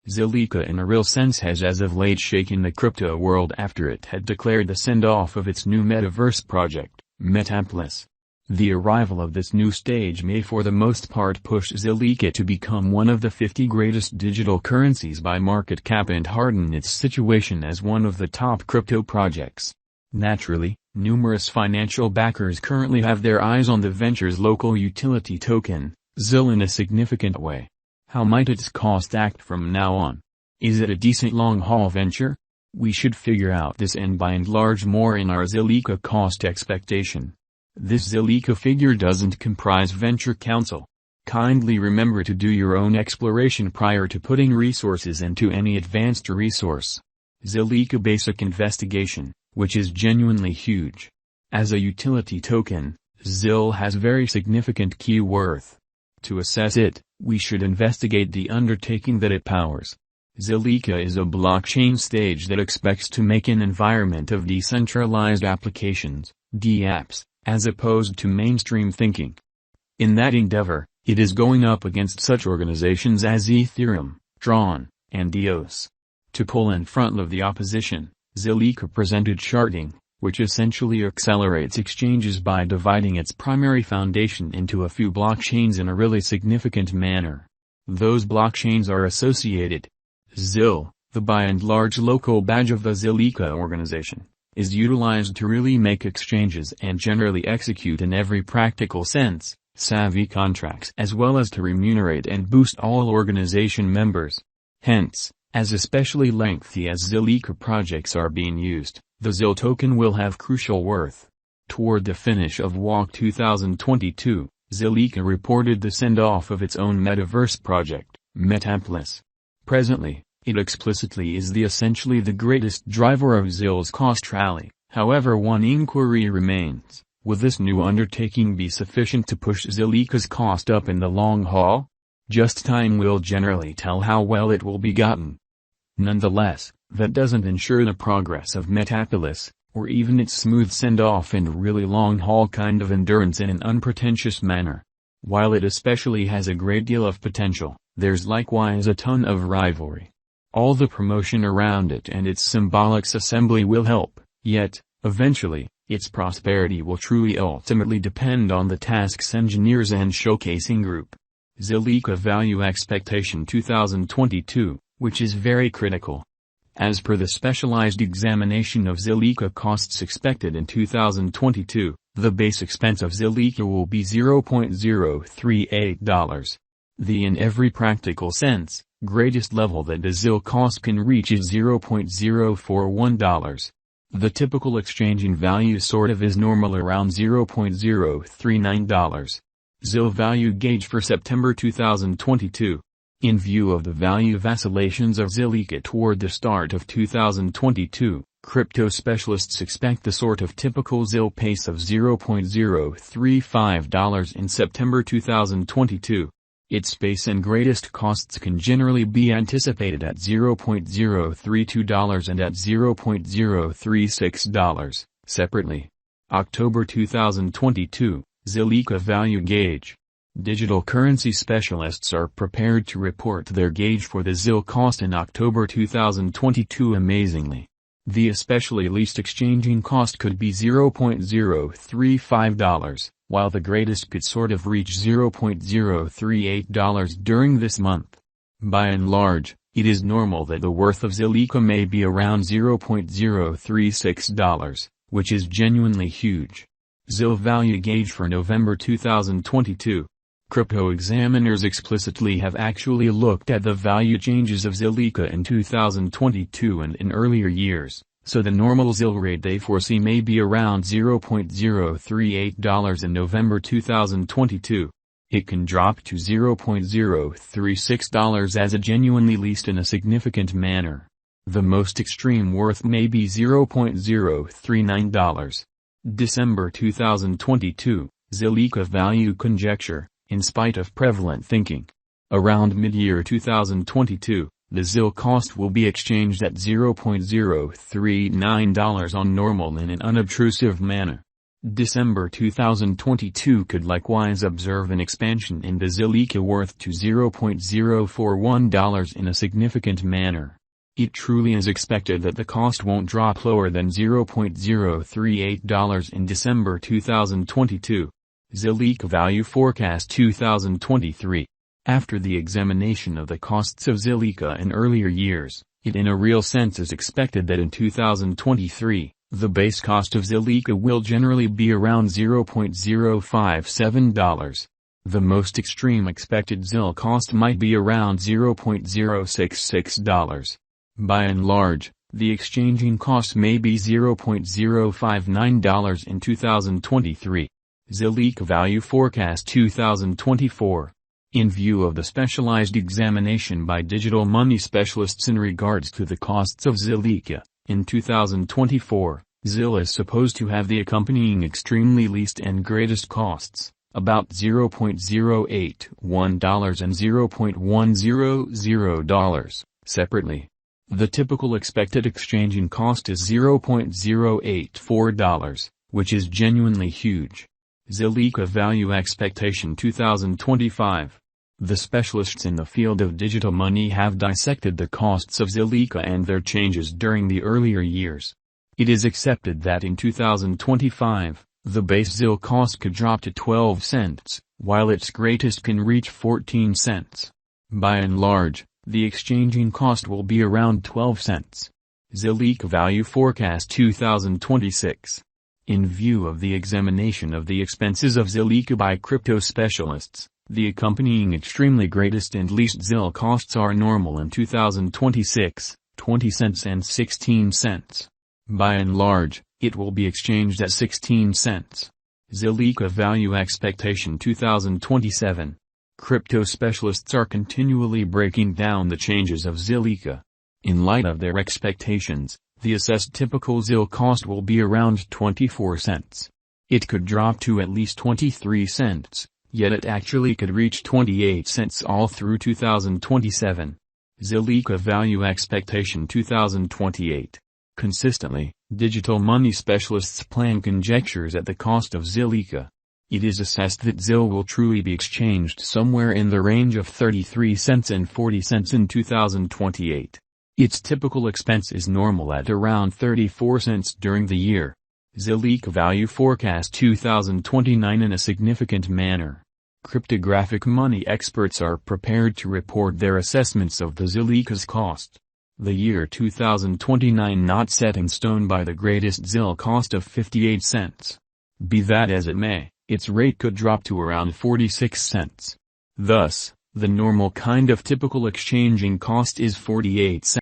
Ziliqa in a real sense has as of late shaken the crypto world after it had declared the send-off of its new metaverse project, Metapolis. The arrival of this new stage may for the most part push Zelica to become one of the 50 greatest digital currencies by market cap and harden its situation as one of the top crypto projects. Naturally, numerous financial backers currently have their eyes on the venture's local utility token, gzil, in a significant way. How might its cost act from now on? Is it a decent long-haul venture? We should figure out this and by and large more in our Zilica cost expectation. This Zilica figure doesn't comprise venture counsel. Kindly remember to do your own exploration prior to putting resources into any advanced resource. Zilica basic investigation, which is genuinely huge. As a utility token, gzil has very significant key worth. To assess it, we should investigate the undertaking that it powers. Zilica is a blockchain stage that expects to make an environment of decentralized applications, DApps, as opposed to mainstream thinking. In that endeavor, it is going up against such organizations as Ethereum, Tron, and EOS. To pull in front of the opposition, Zilica presented sharding, which essentially accelerates exchanges by dividing its primary foundation into a few blockchains in a really significant manner. Those blockchains are associated. gzil, the by and large local badge of the Zilica organization, is utilized to really make exchanges and generally execute in every practical sense, savvy contracts as well as to remunerate and boost all organization members. Hence, as especially lengthy as Zilica projects are being used, the gzil token will have crucial worth. Toward the finish of WOC 2022, Zilica reported the send-off of its own metaverse project, Metapolis. Presently, it explicitly is essentially the greatest driver of gzil's cost rally. However, one inquiry remains: will this new undertaking be sufficient to push Zilica's cost up in the long haul? Just time will generally tell how well it will be gotten. Nonetheless, that doesn't ensure the progress of Metapolis, or even its smooth send-off and really long-haul kind of endurance in an unpretentious manner. While it especially has a great deal of potential, there's likewise a ton of rivalry. All the promotion around it and its symbolic assembly will help, yet, eventually, its prosperity will truly ultimately depend on the tasks engineers and showcasing group. Zilica Value Expectation 2022, which is very critical. As per the specialized examination of Zilica costs expected in 2022, the base expense of Zilica will be $0.038. The in every practical sense, greatest level that the gzil cost can reach is $0.041. The typical exchanging value sort of is normal around $0.039. gzil value gauge for September 2022. In view of the value vacillations of Zilica toward the start of 2022, crypto specialists expect the sort of typical gzil pace of $0.035 in September 2022. Its base and greatest costs can generally be anticipated at $0.032 and at $0.036, separately. October 2022, Zilica Value Gauge. Digital currency specialists are prepared to report their gauge for the gzil cost in October 2022 amazingly. The especially least exchanging cost could be $0.035, while the greatest could sort of reach $0.038 during this month. By and large, it is normal that the worth of Zilica may be around $0.036, which is genuinely huge. gzil value gauge for November 2022. Crypto examiners explicitly have actually looked at the value changes of Zilica in 2022 and in earlier years, so the normal gzil rate they foresee may be around $0.038 in November 2022. It can drop to $0.036 as a genuinely least in a significant manner. The most extreme worth may be $0.039. December 2022, Zilica value conjecture. In spite of prevalent thinking, around mid-year 2022, the gzil cost will be exchanged at $0.039 on normal in an unobtrusive manner. December 2022 could likewise observe an expansion in the Zilique worth to $0.041 in a significant manner. It truly is expected that the cost won't drop lower than $0.038 in December 2022. Zilique Value Forecast 2023. After the examination of the costs of Zelica in earlier years, it in a real sense is expected that in 2023, the base cost of Zelica will generally be around $0.057. The most extreme expected ZIL cost might be around $0.066. By and large, the exchanging cost may be $0.059 in 2023. Zilique Value Forecast 2024. In view of the specialized examination by digital money specialists in regards to the costs of Zilica, in 2024, ZIL is supposed to have the accompanying extremely least and greatest costs, about $0.081 and $0.100, separately. The typical expected exchanging cost is $0.084, which is genuinely huge. Zilica Value Expectation 2025. The specialists in the field of digital money have dissected the costs of Zilica and their changes during the earlier years. It is accepted that in 2025, the base ZIL cost could drop to 12 cents, while its greatest can reach 14 cents. By and large, the exchanging cost will be around 12 cents. Zilique Value Forecast 2026. In view of the examination of the expenses of Zilica by crypto specialists, the accompanying extremely greatest and least ZIL costs are normal in 2026, 20 cents and 16 cents. By and large, it will be exchanged at 16 cents. Zilica Value Expectation 2027. Crypto specialists are continually breaking down the changes of Zilica. In light of their expectations, the assessed typical ZIL cost will be around 24 cents. It could drop to at least 23 cents, yet it actually could reach 28 cents all through 2027. Zilica Value Expectation 2028. Consistently, digital money specialists plan conjectures at the cost of Zilica. It is assessed that ZIL will truly be exchanged somewhere in the range of 33 cents and 40 cents in 2028. Its typical expense is normal at around 34 cents during the year. Zilique Value Forecast 2029 in a significant manner. Cryptographic money experts are prepared to report their assessments of the Zilica's cost. The year 2029 not set in stone by the greatest ZIL cost of 58 cents. Be that as it may, its rate could drop to around 46 cents. Thus, the normal kind of typical exchanging cost is 48 cents.